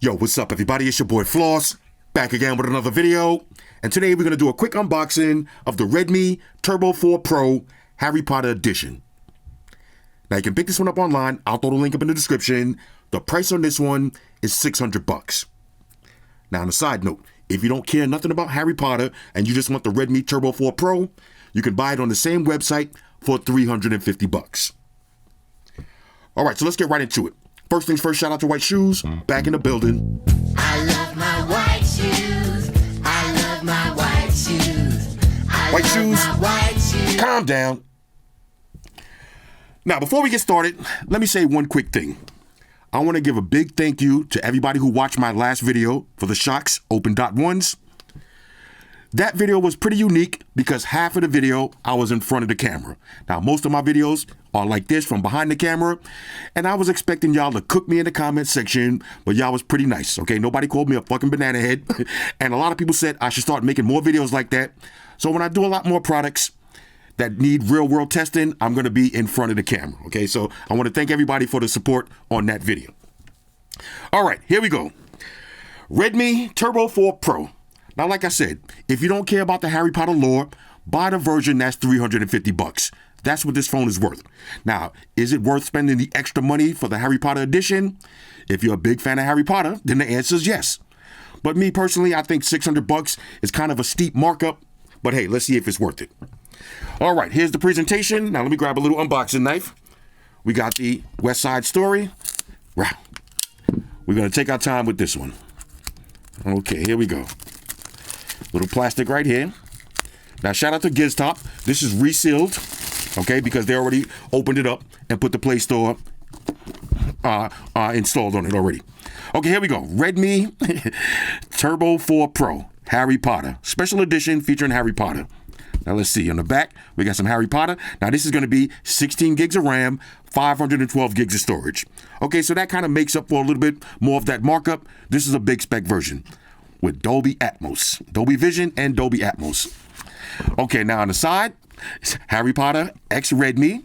Yo, what's up, everybody? It's your boy Floss, back again with another video. And today we're going to do a quick unboxing of the Redmi Turbo 4 Pro Harry Potter Edition. Now, you can pick this one up online. I'll throw the link up in the description. The price on this one is $600. Now, on a side note, if you don't care nothing about Harry Potter and you just want the Redmi Turbo 4 Pro, you can buy it on the same website for $350. All right, so let's get right into it. First things first, shout out to White Shoes, back in the building. I love my white shoes. I love my white shoes. White shoes, My white shoes. calm down. Now, before we get started, let me say one quick thing. I want to give a big thank you to everybody who watched my last video for the Shocks Open Dot Ones. That video was pretty unique because half of the video I was in front of the camera. Now, most of my videos are like this from behind the camera, and I was expecting y'all to cook me in the comment section, but y'all was pretty nice, okay? Nobody called me a fucking banana head, and a lot of people said I should start making more videos like that. So when I do a lot more products that need real-world testing, I'm going to be in front of the camera, okay? So I want to thank everybody for the support on that video. All right, here we go. Redmi Turbo 4 Pro. Now, like I said, if you don't care about the Harry Potter lore, buy the version that's $350. That's what this phone is worth. Now, is it worth spending the extra money for the Harry Potter edition? If you're a big fan of Harry Potter, then the answer is yes. But me personally, I think $600 is kind of a steep markup. But hey, let's see if it's worth it. All right, here's the presentation. Now, let me grab a little unboxing knife. We got the West Side Story. Wow. We're going to take our time with this one. Okay, here we go. Little plastic right here. Now, shout out to Giztop. This is resealed, okay, because they already opened it up and put the Play Store installed on it already. Okay, here we go. Redmi Turbo 4 Pro Harry Potter Special Edition featuring Harry Potter. Now, let's see. On the back, we got some Harry Potter. Now, this is going to be 16 gigs of RAM, 512 gigs of storage. Okay, so that kind of makes up for a little bit more of that markup. This is a big spec version with Dolby Atmos, Dolby Vision, and Dolby Atmos. Okay, now on the side, Harry Potter X Redmi.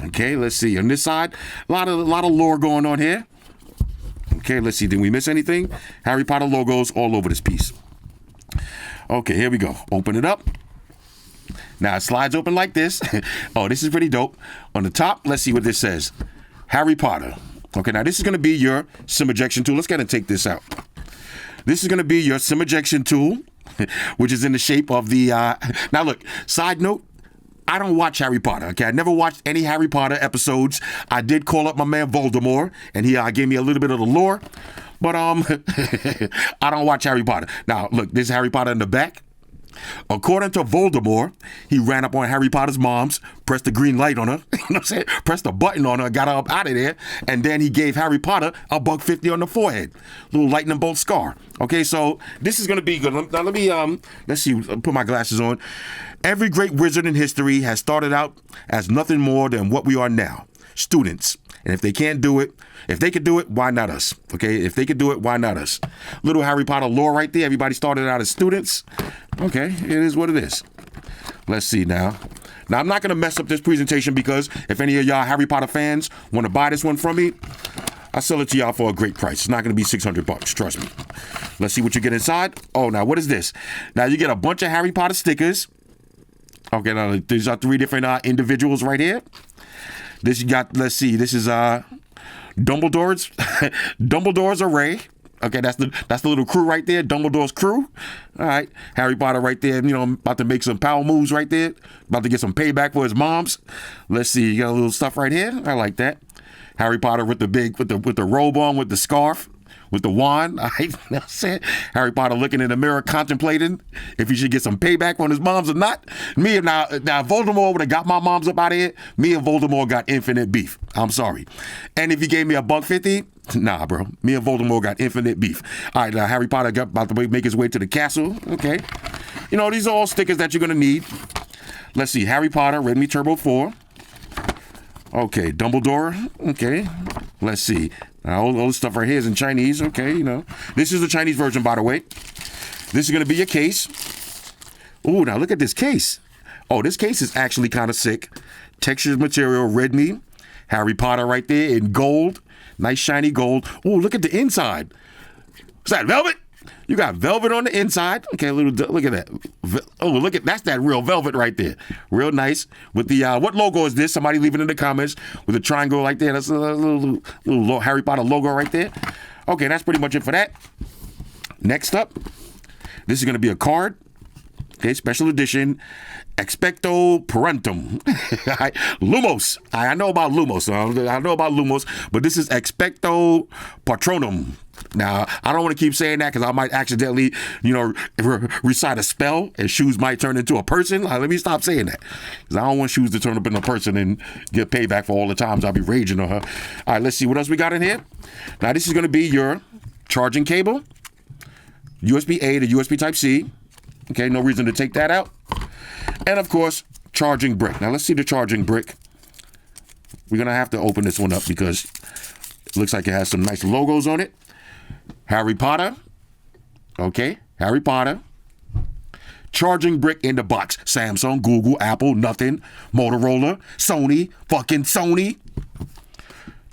Okay, let's see. On this side, a lot of lore going on here. Okay, let's see. Did we miss anything? Harry Potter logos all over this piece. Okay, here we go. Open it up. Now it slides open like this. Oh, this is pretty dope. On the top, let's see what this says. Harry Potter. Okay, now this is going to be your SIM ejection tool. Let's go ahead and take this out. This is going to be your SIM ejection tool, which is in the shape of the... Now, look, side note, I don't watch Harry Potter, okay? I never watched any Harry Potter episodes. I did call up my man Voldemort, and he gave me a little bit of the lore, but I don't watch Harry Potter. Now, look, this is Harry Potter in the back. According to Voldemort, he ran up on Harry Potter's mom's, pressed the green light on her, you know what I'm saying? Pressed the button on her, got her up out of there, and then he gave Harry Potter a $150 on the forehead. Little lightning bolt scar. Okay, so this is going to be good. Now, let me, let's see, put my glasses on. Every great wizard in history has started out as nothing more than what we are now, students. And if they can't do it, if they could do it, why not us? Okay, if they could do it, why not us? Little Harry Potter lore right there. Everybody started out as students. Okay, it is what it is. Let's see now. Now, I'm not going to mess up this presentation because if any of y'all Harry Potter fans want to buy this one from me, I'll sell it to y'all for a great price. It's not going to be $600, trust me. Let's see what you get inside. Oh, now, what is this? Now, you get a bunch of Harry Potter stickers. Okay, now, these are 3 different individuals right here. This you got, let's see, this is Dumbledore's Dumbledore's array. Okay, that's the little crew right there, Dumbledore's crew. All right, Harry Potter right there, you know, about to make some power moves right there, about to get some payback for his moms. Let's see, you got a little stuff right here. I like that. Harry Potter with the robe on, with the scarf, with the wand. Harry Potter looking in the mirror, contemplating if he should get some payback on his moms or not. Me and now Voldemort would have got my moms up out of here. Me and Voldemort got infinite beef. I'm sorry. And if he gave me a $150, nah, bro. Me and Voldemort got infinite beef. All right, now Harry Potter got about to make his way to the castle. Okay, you know, these are all stickers that you're gonna need. Let's see, Harry Potter Redmi Turbo 4. Okay, Dumbledore. Okay, let's see. Now, all this stuff right here is in Chinese. Okay, you know. This is the Chinese version, by the way. This is going to be your case. Ooh, now look at this case. Oh, this case is actually kind of sick. Textured material, Redmi. Harry Potter right there in gold. Nice shiny gold. Oh, look at the inside. Is that velvet? You got velvet on the inside. Okay, look at that. Oh, that's that real velvet right there. Real nice. With the, what logo is this? Somebody leave it in the comments. With a triangle like that. That's a little Harry Potter logo right there. Okay, that's pretty much it for that. Next up, this is going to be a card. Okay, special edition. Expecto Parentum. Lumos. I know about Lumos. But this is Expecto Patronum. Now, I don't want to keep saying that because I might accidentally, recite a spell and shoes might turn into a person. Let me stop saying that because I don't want shoes to turn up into a person and get payback for all the times I'll be raging on her. All right, let's see what else we got in here. Now, this is going to be your charging cable, USB-A to USB Type-C. Okay, no reason to take that out. And, of course, charging brick. Now, let's see the charging brick. We're going to have to open this one up because it looks like it has some nice logos on it. Harry Potter. Okay, Harry Potter. Charging brick in the box. Samsung, Google, Apple, nothing. Motorola, Sony, fucking Sony.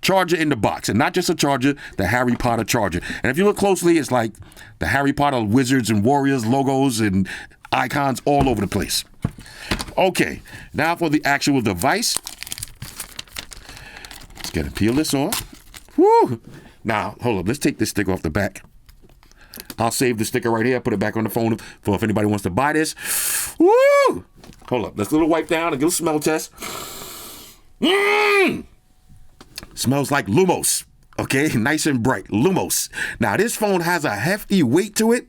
Charger in the box. And not just a charger, the Harry Potter charger. And if you look closely, it's like the Harry Potter Wizards and Warriors logos and icons all over the place. Okay, now for the actual device. Let's get to peel this off. Woo! Now, hold up. Let's take this sticker off the back. I'll save the sticker right here. Put it back on the phone for if anybody wants to buy this. Woo! Hold up. Let's a little wipe down and get a smell test. Smells like Lumos. Okay, nice and bright. Lumos. Now, this phone has a hefty weight to it.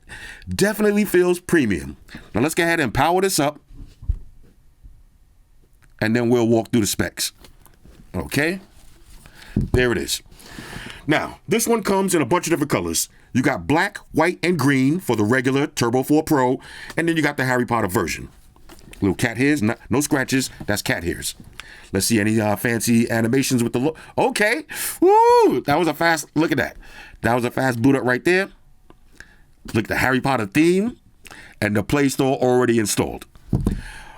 Definitely feels premium. Now, let's go ahead and power this up. And then we'll walk through the specs. Okay. There it is. Now, this one comes in a bunch of different colors. You got black, white, and green for the regular Turbo 4 Pro. And then you got the Harry Potter version. Little cat hairs, no scratches. That's cat hairs. Let's see any fancy animations with the look. Okay. Woo! That was a fast, look at that. That was a fast boot up right there. Look at the Harry Potter theme and the Play Store already installed.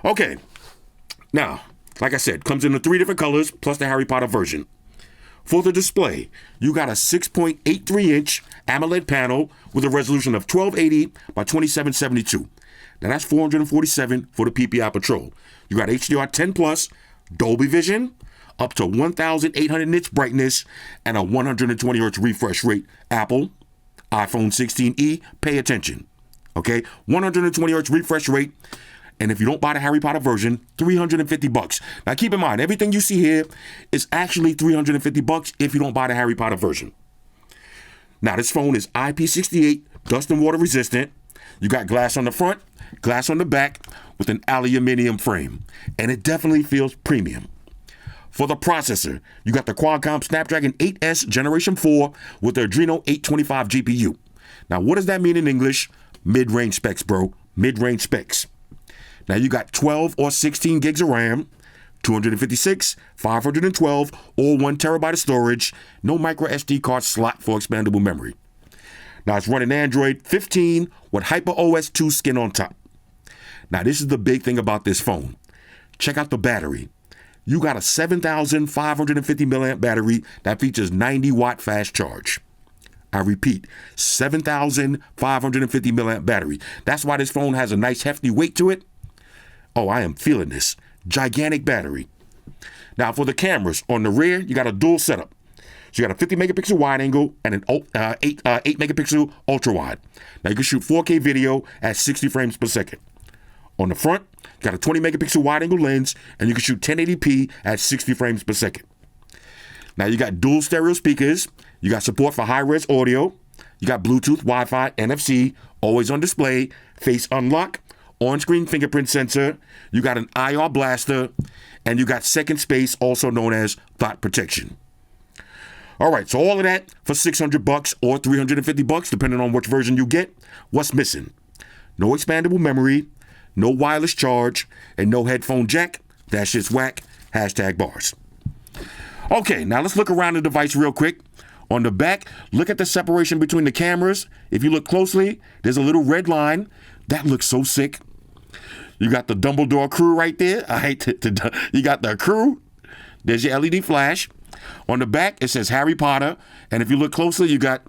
Okay. Now, like I said, comes in the 3 different colors plus the Harry Potter version. For the display, you got a 6.83-inch AMOLED panel with a resolution of 1280 by 2772. Now that's 447 for the PPI Patrol. You got HDR10 Plus, Dolby Vision, up to 1,800 nits brightness, and a 120 Hz refresh rate. Apple, iPhone 16e, pay attention. Okay, 120 Hz refresh rate. And if you don't buy the Harry Potter version, $350. Now keep in mind, everything you see here is actually $350 if you don't buy the Harry Potter version. Now this phone is IP68, dust and water resistant. You got glass on the front, glass on the back with an aluminum frame. And it definitely feels premium. For the processor, you got the Qualcomm Snapdragon 8S Generation 4 with the Adreno 825 GPU. Now what does that mean in English? Mid-range specs, bro. Mid-range specs. Now you got 12 or 16 gigs of RAM, 256, 512, or 1 terabyte of storage, no micro SD card slot for expandable memory. Now it's running Android 15 with HyperOS 2 skin on top. Now this is the big thing about this phone. Check out the battery. You got a 7,550 milliamp battery that features 90 watt fast charge. I repeat, 7,550 milliamp battery. That's why this phone has a nice hefty weight to it. Oh, I am feeling this. Gigantic battery. Now, for the cameras, on the rear, you got a dual setup. So you got a 50 megapixel wide angle and an 8 megapixel ultra wide. Now, you can shoot 4K video at 60 frames per second. On the front, you got a 20 megapixel wide angle lens and you can shoot 1080p at 60 frames per second. Now, you got dual stereo speakers. You got support for high-res audio. You got Bluetooth, Wi-Fi, NFC, always on display, face unlock, on-screen fingerprint sensor, you got an IR blaster, and you got second space, also known as thought protection. All right, so all of that for $600 or $350, depending on which version you get. What's missing? No expandable memory, no wireless charge, and no headphone jack. That shit's whack. #bars. Okay, now let's look around the device real quick. On the back, look at the separation between the cameras. If you look closely, there's a little red line. That looks so sick. You got the Dumbledore crew right there. You got the crew. There's your LED flash. On the back, it says Harry Potter. And if you look closely, you got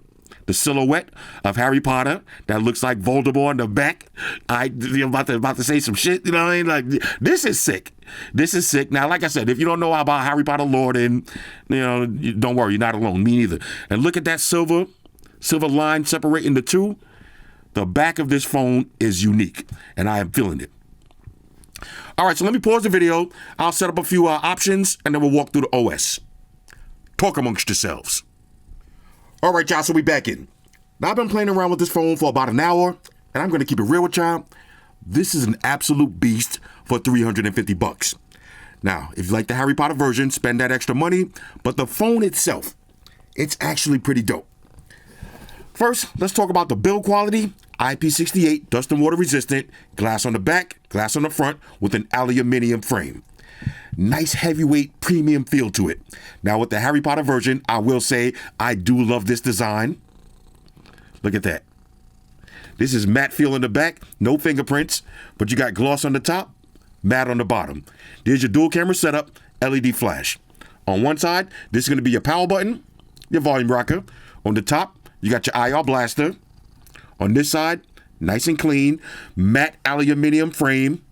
the silhouette of Harry Potter that looks like Voldemort on the back. You're about to say some shit, you know what I mean? Like, this is sick. This is sick. Now, like I said, if you don't know about Harry Potter lore, then, don't worry, you're not alone. Me neither. And look at that silver line separating the two. The back of this phone is unique, and I am feeling it. All right, so let me pause the video. I'll set up a few options, and then we'll walk through the OS. Talk amongst yourselves. All right, y'all, so we back in. Now, I've been playing around with this phone for about an hour, and I'm going to keep it real with y'all. This is an absolute beast for $350. Now, if you like the Harry Potter version, spend that extra money, but the phone itself, it's actually pretty dope. First, let's talk about the build quality. IP68, dust and water resistant, glass on the back, glass on the front with an aluminum frame. Nice heavyweight premium feel to it. Now with the Harry Potter version, I will say I do love this design. Look at that. This is matte feel in the back, no fingerprints, but you got gloss on the top, matte on the bottom. There's your dual camera setup, LED flash. On one side, this is going to be your power button, your volume rocker. On the top, you got your IR blaster. On this side, nice and clean, matte aluminum frame.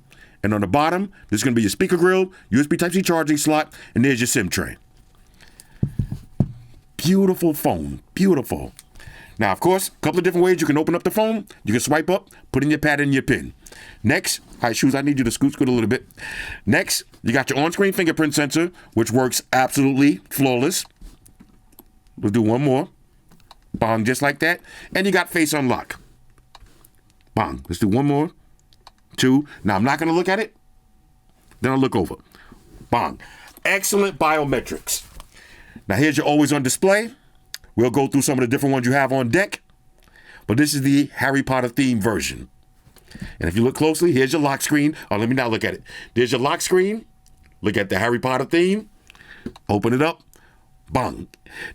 And on the bottom, there's going to be your speaker grill, USB Type-C charging slot, and there's your SIM tray. Beautiful phone, beautiful. Now, of course, a couple of different ways you can open up the phone. You can swipe up, put in your pad and your pin. Next, all right, Shoes, I need you to scoot a little bit. Next, you got your on-screen fingerprint sensor, which works absolutely flawless. We'll do one more. Bang, just like that. And you got face unlock. Bang. Let's do one more. Two. Now, I'm not going to look at it. Then I'll look over. Bang. Excellent biometrics. Now, here's your always on display. We'll go through some of the different ones you have on deck. But this is the Harry Potter theme version. And if you look closely, here's your lock screen. Oh, let me not look at it. There's your lock screen. Look at the Harry Potter theme. Open it up. Bang.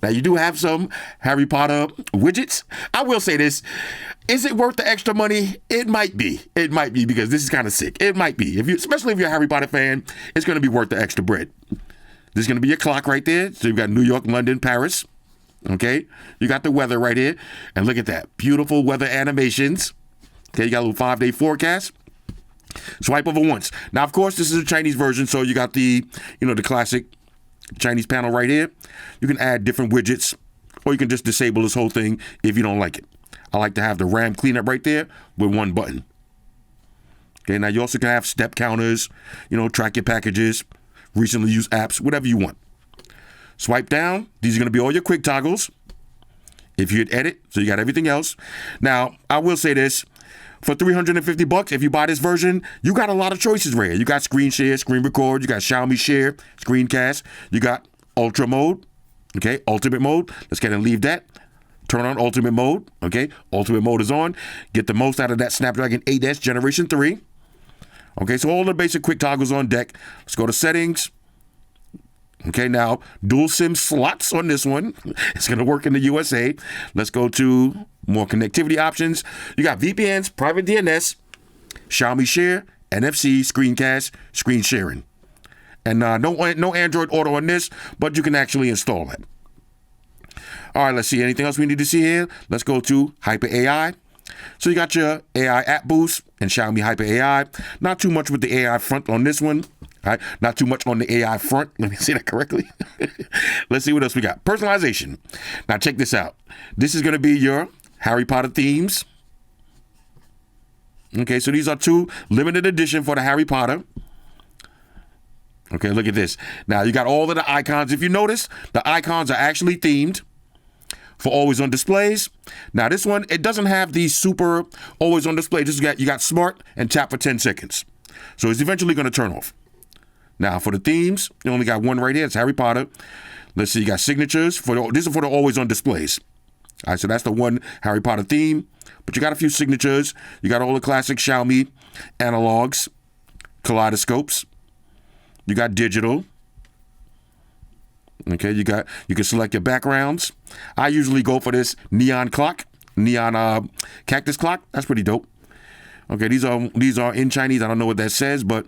Now, you do have some Harry Potter widgets. I will say this. Is it worth the extra money? It might be. It might be because this is kind of sick. It might be. Especially if you're a Harry Potter fan, it's going to be worth the extra bread. There's going to be your clock right there. So you've got New York, London, Paris. Okay? You got the weather right here. And look at that. Beautiful weather animations. Okay, you got a little 5-day forecast. Swipe over once. Now, of course, this is a Chinese version, so you got the classic Chinese panel right here. You can add different widgets, or you can just disable this whole thing if you don't like it. I like to have the RAM cleanup right there with one button. Okay, now you also can have step counters, track your packages, recently used apps, whatever you want. Swipe down. These are going to be all your quick toggles. If you hit edit, so you got everything else. Now, I will say this. For $350, if you buy this version, you got a lot of choices right here. You got screen share, screen record, you got Xiaomi share, screencast, you got ultra mode, okay, ultimate mode. Let's go ahead and leave that. Turn on ultimate mode, okay, ultimate mode is on. Get the most out of that Snapdragon 8S Generation 3. Okay, so all the basic quick toggles on deck. Let's go to settings. Okay, now dual SIM slots on this one. It's going to work in the USA. Let's go to more connectivity options. You got VPNs, private DNS, Xiaomi Share, NFC, screencast, screen sharing. And no Android Auto on this, but you can actually install that. All right, let's see. Anything else we need to see here? Let's go to Hyper AI. So you got your AI app boost and Xiaomi Hyper AI. Not too much with the AI front on this one. All right, not too much on the AI front. Let me say that correctly. Let's see what else we got. Personalization. Now check this out. This is going to be your Harry Potter themes. Okay, so these are 2 limited edition for the Harry Potter. Okay, look at this. Now you got all of the icons. If you notice, the icons are actually themed for always on displays. Now this one, it doesn't have the super always on display. Just you got smart and tap for 10 seconds. So it's eventually going to turn off. Now, for the themes, you only got one right here. It's Harry Potter. Let's see, you got signatures. This is for the always on displays. All right, so that's the one Harry Potter theme. But you got a few signatures. You got all the classic Xiaomi analogs, kaleidoscopes. You got digital. Okay, you can select your backgrounds. I usually go for this neon cactus clock. That's pretty dope. Okay, these are in Chinese. I don't know what that says, but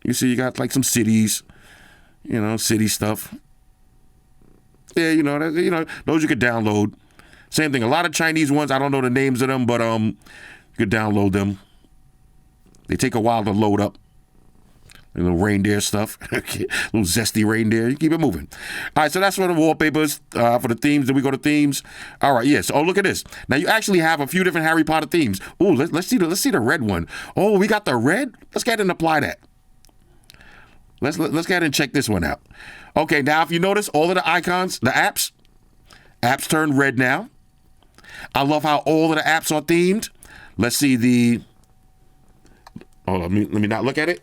you see, you got like some cities, city stuff. Yeah, those you could download. Same thing. A lot of Chinese ones, I don't know the names of them, but you could download them. They take a while to load up. A little reindeer stuff. Little zesty reindeer. You keep it moving. All right, so that's for the wallpapers, for the themes. Then we go to themes. All right, yes. Oh, look at this. Now you actually have a few different Harry Potter themes. Oh, let's see the red one. Oh, we got the red. Let's go ahead and apply that. Let's go ahead and check this one out. Okay, now if you notice, all of the icons, the apps turn red now. I love how all of the apps are themed. Let's see the. Oh, let me not look at it.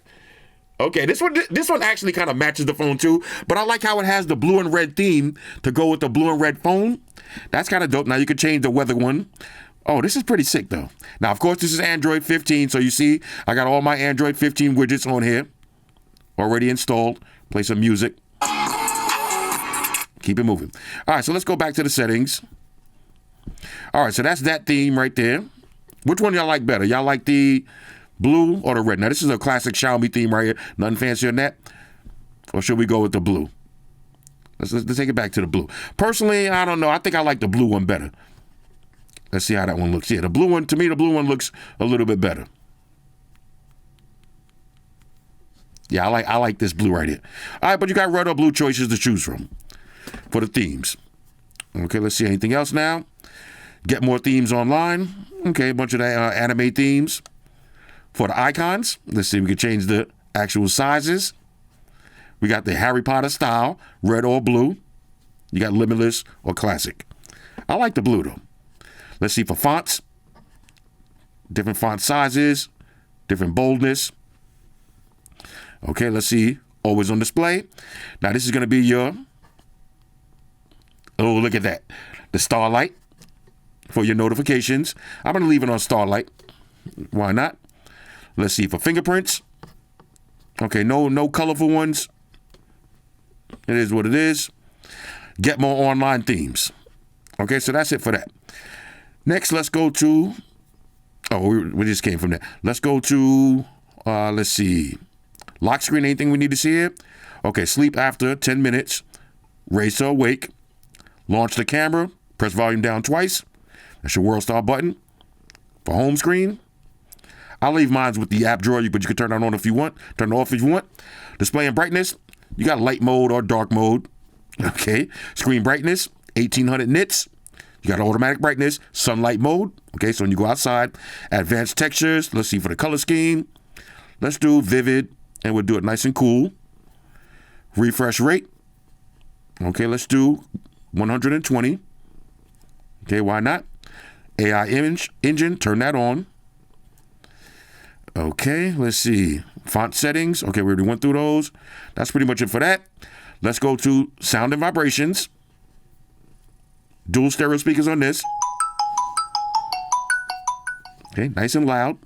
Okay, this one actually kind of matches the phone too, but I like how it has the blue and red theme to go with the blue and red phone. That's kind of dope. Now you can change the weather one. Oh, this is pretty sick though. Now, of course, this is Android 15, so you see I got all my Android 15 widgets on here already installed. Play some music. Keep it moving. All right, so let's go back to the settings. All right, so that's that theme right there. Which one y'all like better? Y'all like the blue or the red? Now, this is a classic Xiaomi theme right here. Nothing fancy on that. Or should we go with the blue? Let's take it back to the blue. Personally, I don't know. I think I like the blue one better. Let's see how that one looks. Yeah, the blue one, to me, the blue one looks a little bit better. Yeah, I like this blue right here. All right, but you got red or blue choices to choose from for the themes. Okay, let's see anything else now. Get more themes online. Okay, a bunch of the anime themes. For the icons, let's see, we can change the actual sizes. We got the Harry Potter style, red or blue. You got limitless or classic. I like the blue though. Let's see for fonts. Different font sizes, different boldness. Okay, let's see, always on display. Now this is gonna be your, oh, look at that. The Starlight for your notifications. I'm gonna leave it on Starlight. Why not? Let's see for fingerprints. Okay, no colorful ones. It is what it is. Get more online themes. Okay, so that's it for that. Next, let's go to, we just came from there. Let's go to, let's see, lock screen, anything we need to see here? Okay, sleep after 10 minutes, raise to awake, launch the camera, press volume down twice. That's your world star button. For home screen, I'll leave mine with the app drawer, but you can turn that on if you want, turn it off if you want. Display and brightness, you got light mode or dark mode. Okay, screen brightness, 1800 nits. You got automatic brightness, sunlight mode. Okay, so when you go outside, advanced textures. Let's see for the color scheme. Let's do vivid, and we'll do it nice and cool. Refresh rate. Okay, let's do 120. Okay, why not? AI image engine, turn that on. Okay, let's see. Font settings. Okay, we already went through those. That's pretty much it for that. Let's go to sound and vibrations. Dual stereo speakers on this. Okay, nice and loud.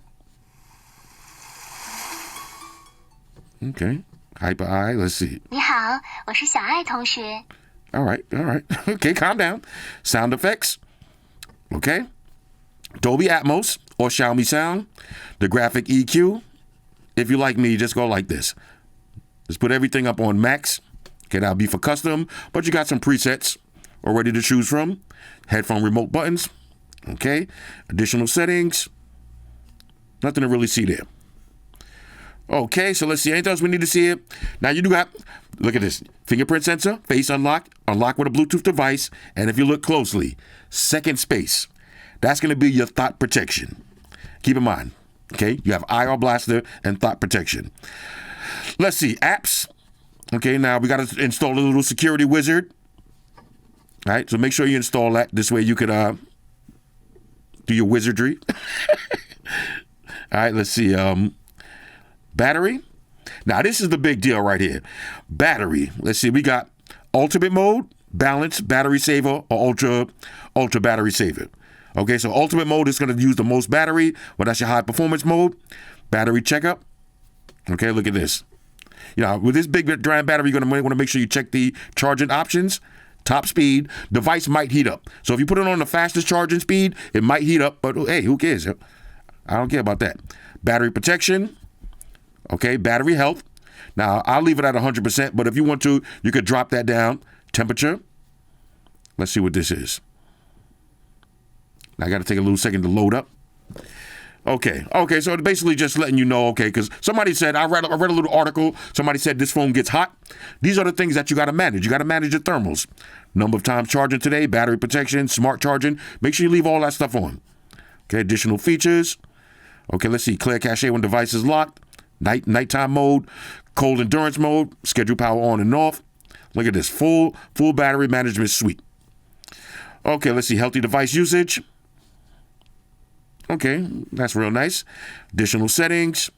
Okay, hyper eye. Let's see. 你好，我是小爱同学。 All right. Okay, calm down. Sound effects. Okay. Dolby Atmos or Xiaomi Sound. The graphic EQ. If you like me, just go like this. Just put everything up on max. Okay, that'll be for custom, but you got some presets already to choose from. Headphone remote buttons. Okay. Additional settings. Nothing to really see there. Okay, so let's see. Anything else we need to see here? Now you do got, look at this. Fingerprint sensor, face unlock with a Bluetooth device. And if you look closely, second space. That's going to be your thought protection. Keep in mind, okay? You have IR blaster and thought protection. Let's see, apps. Okay, now we got to install a little security wizard. All right, so make sure you install that. This way you could do your wizardry. All right, let's see. Battery. Now, this is the big deal right here. Battery. Let's see. We got ultimate mode, balance, battery saver, or ultra battery saver. Okay, so ultimate mode is going to use the most battery, but that's your high performance mode. Battery checkup. Okay, look at this. You know, with this big giant battery, you're going to want to make sure you check the charging options. Top speed. Device might heat up. So if you put it on the fastest charging speed, it might heat up, but hey, who cares? I don't care about that. Battery protection. Okay, battery health. Now, I'll leave it at 100%, but if you want to, you could drop that down. Temperature. Let's see what this is. I got to take a little second to load up. Okay, so basically just letting you know, okay, because somebody said, I read a little article, somebody said this phone gets hot. These are the things that you got to manage. You got to manage your thermals. Number of times charging today, battery protection, smart charging. Make sure you leave all that stuff on. Okay, additional features. Okay, let's see, clear cache when device is locked. Nighttime mode, cold endurance mode, schedule power on and off. Look at this, full battery management suite. Okay, let's see, healthy device usage. Okay, that's real nice. Additional settings,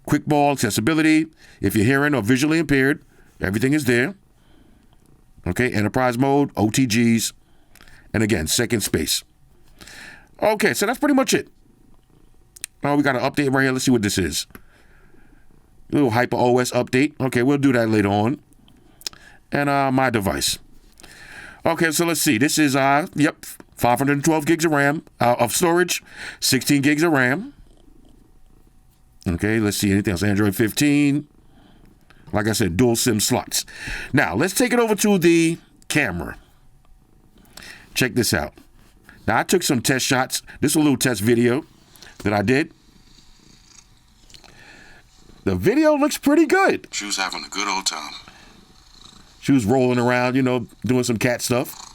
quick ball accessibility. If you're hearing or visually impaired, everything is there. Okay, enterprise mode, OTGs, and again, second space. Okay, so that's pretty much it. Oh, we got an update right here. Let's see what this is. A little Hyper OS update. Okay, we'll do that later on. And my device. Okay, so let's see. This is 512 gigs of RAM of storage, 16 gigs of RAM. Okay, let's see anything else. Android 15. Like I said, dual SIM slots. Now, let's take it over to the camera. Check this out. Now, I took some test shots. This is a little test video that I did. The video looks pretty good. She was having a good old time. She was rolling around, doing some cat stuff.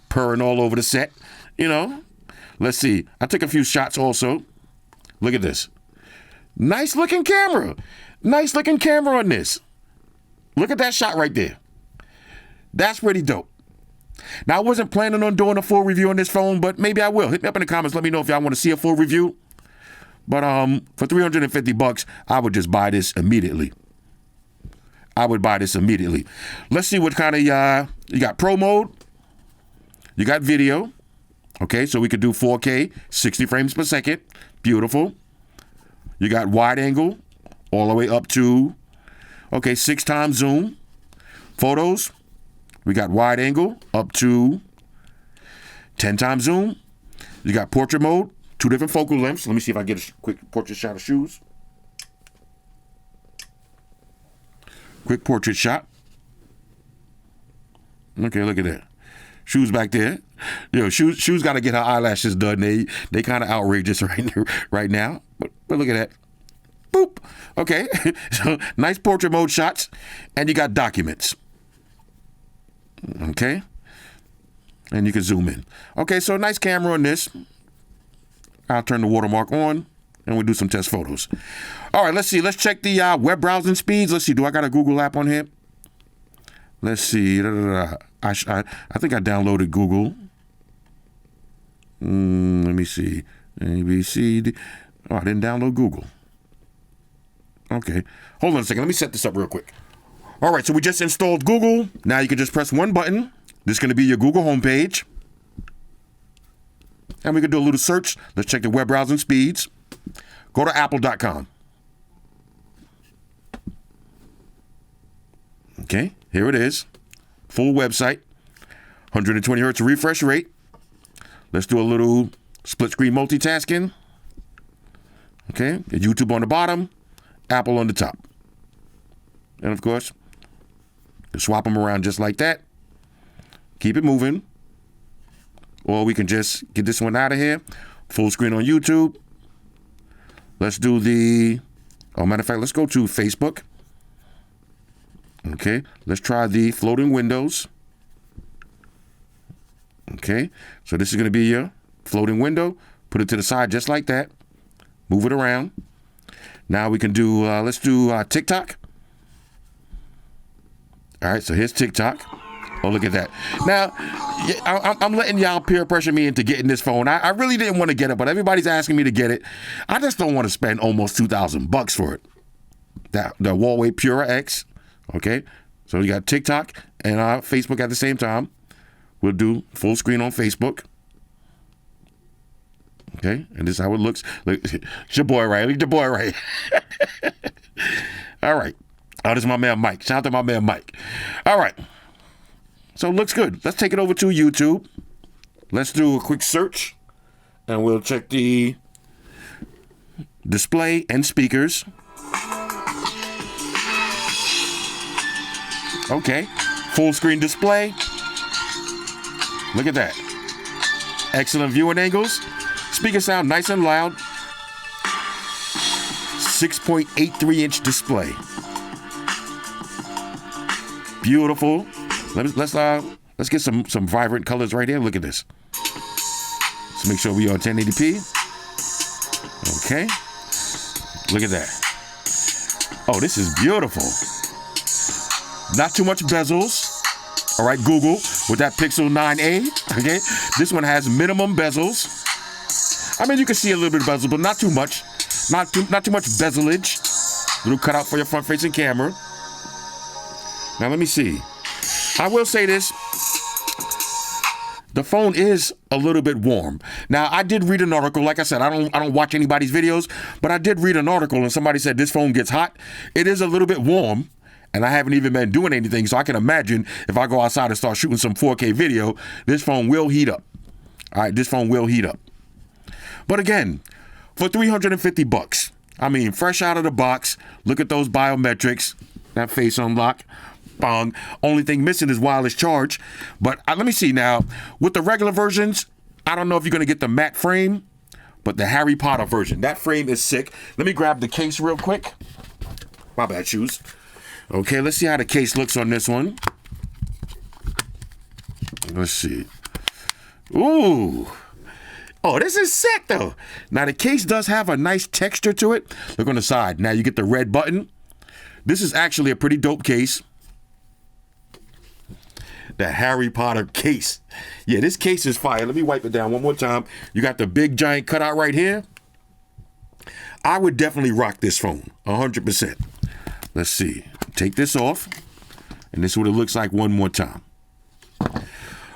Purring all over the set, Let's see. I took a few shots also. Look at this. Nice looking camera. Nice looking camera on this. Look at that shot right there. That's pretty dope. Now, I wasn't planning on doing a full review on this phone, but maybe I will. Hit me up in the comments. Let me know if y'all want to see a full review. But for $350, I would just buy this immediately. Let's see what kind of, you got pro mode. You got video. Okay, so we could do 4K, 60 frames per second. Beautiful. You got wide angle all the way up to, 6 times zoom. Photos, we got wide angle up to 10 times zoom. You got portrait mode, 2 different focal lengths. Let me see if I get a quick portrait shot of shoes. Quick portrait shot. Okay, look at that. Shoes back there. Shoes got to get her eyelashes done. They kind of outrageous right now. But look at that. Boop. Okay. So nice portrait mode shots. And you got documents. Okay. And you can zoom in. Okay, so nice camera on this. I'll turn the watermark on and we'll do some test photos. All right, let's see. Let's check the web browsing speeds. Let's see. Do I got a Google app on here? Let's see. I think I downloaded Google. Let me see. A, B, C, D. Oh, I didn't download Google. Okay. Hold on a second. Let me set this up real quick. All right, so we just installed Google. Now you can just press one button. This is going to be your Google homepage. And we can do a little search. Let's check the web browsing speeds. Go to apple.com. Okay, here it is. Full website. 120 hertz refresh rate. Let's do a little split screen multitasking. Okay, YouTube on the bottom, Apple on the top. And of course, you swap them around just like that. Keep it moving. Or we can just get this one out of here. Full screen on YouTube. Let's do matter of fact, let's go to Facebook. Okay, let's try the floating windows. Okay, so this is going to be your floating window. Put it to the side just like that. Move it around. Now we can do, let's do TikTok. All right, so here's TikTok. Oh, look at that. Now, I'm letting y'all peer pressure me into getting this phone. I really didn't want to get it, but everybody's asking me to get it. I just don't want to spend almost $2,000 for it. The Huawei Pura X. Okay, so you got TikTok and Facebook at the same time. We'll do full screen on Facebook. Okay, and this is how it looks. Look, it's your boy, right? Look at your boy, right? All right. Oh, this is my man Mike. Shout out to my man Mike. All right. So it looks good. Let's take it over to YouTube. Let's do a quick search, and we'll check the display and speakers. Okay. Full screen display. Look at that. Excellent viewing angles. Speaker sound nice and loud. 6.83-inch display. Beautiful. Let's get some vibrant colors right here. Look at this. Let's make sure we are 1080p. Okay. Look at that. Oh, this is beautiful. Not too much bezels. All right, Google, with that Pixel 9a, okay? This one has minimum bezels. I mean, you can see a little bit of bezel, but not too much. Not too much bezelage. Little cutout for your front-facing camera. Now, let me see. I will say this. The phone is a little bit warm. Now, I did read an article. Like I said, I don't watch anybody's videos, but I did read an article, and somebody said this phone gets hot. It is a little bit warm. And I haven't even been doing anything, so I can imagine if I go outside and start shooting some 4K video, this phone will heat up. All right, this phone will heat up. But again, for $350, I mean, fresh out of the box, look at those biometrics, that face unlock, bong. Only thing missing is wireless charge. But let me see now, with the regular versions, I don't know if you're going to get the matte frame, but the Harry Potter version, that frame is sick. Let me grab the case real quick. My bad, shoes. Okay, let's see how the case looks on this one. Let's see. Ooh. Oh, this is sick, though. Now, the case does have a nice texture to it. Look on the side. Now, you get the red button. This is actually a pretty dope case. The Harry Potter case. Yeah, this case is fire. Let me wipe it down one more time. You got the big, giant cutout right here. I would definitely rock this phone, 100%. Let's see. Take this off, and this is what it looks like one more time.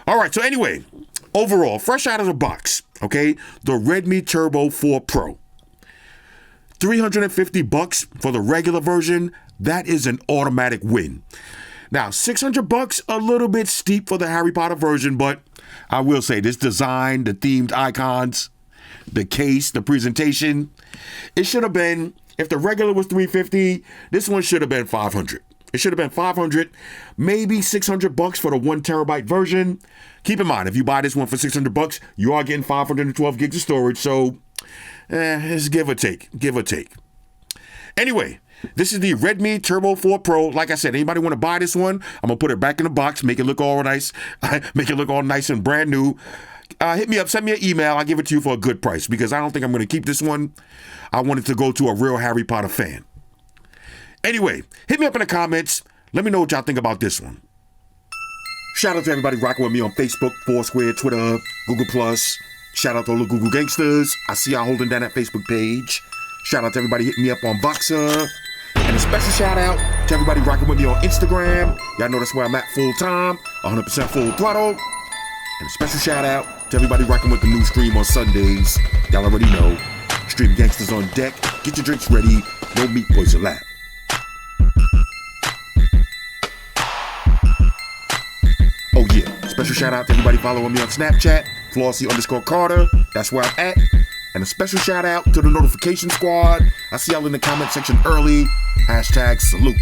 All right, so anyway, overall, fresh out of the box, okay, the Redmi Turbo 4 Pro. $350 for the regular version, that is an automatic win. Now, $600, a little bit steep for the Harry Potter version, but I will say this design, the themed icons, the case, the presentation, it should have been, if the regular was $350, this one should have been $500. It should have been $500, maybe $600 for the 1 terabyte version. Keep in mind, if you buy this one for $600, you are getting 512 gigs of storage. So, it's give or take. Anyway, this is the Redmi Turbo 4 Pro. Like I said, anybody want to buy this one? I'm gonna put it back in the box, make it look all nice, make it look all nice and brand new. Hit me up, send me an email. I'll give it to you for a good price because I don't think I'm going to keep this one. I want it to go to a real Harry Potter fan. Anyway, hit me up in the comments. Let me know what y'all think about this one. Shout out to everybody rocking with me on Facebook, Foursquare, Twitter, Google+. Shout out to all the Google gangsters. I see y'all holding down that Facebook page. Shout out to everybody hitting me up on Voxer. And a special shout out to everybody rocking with me on Instagram. Y'all know that's where I'm at full time, 100% full throttle. And a special shout out to everybody rocking with the new stream on Sundays. Y'all already know. Stream gangsters on deck. Get your drinks ready. No meat boys allowed. Oh yeah. Special shout out to everybody following me on Snapchat. Flossy_Carter. That's where I'm at. And a special shout out to the notification squad. I see y'all in the comment section early. Hashtag salute.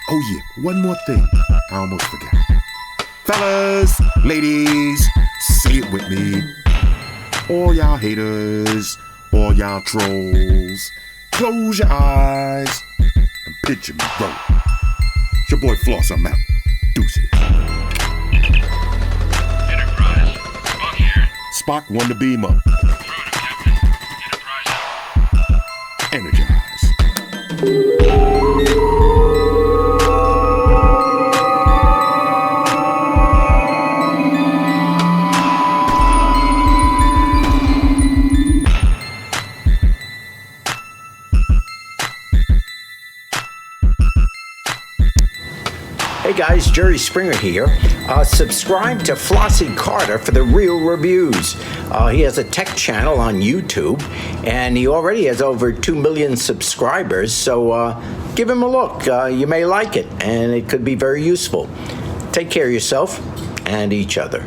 Oh yeah, one more thing. I almost forgot. Fellas, ladies, say it with me. All y'all haters, all y'all trolls, close your eyes and picture me roll. It's your boy Floss, I'm out. Deuces. Enterprise, Spock here. Spock won the beam up. Enterprise. Energize. Hey guys, Jerry Springer here. Subscribe to Flossy Carter for the real reviews. He has a tech channel on YouTube, and he already has over 2 million subscribers, so give him a look. You may like it, and it could be very useful. Take care of yourself and each other.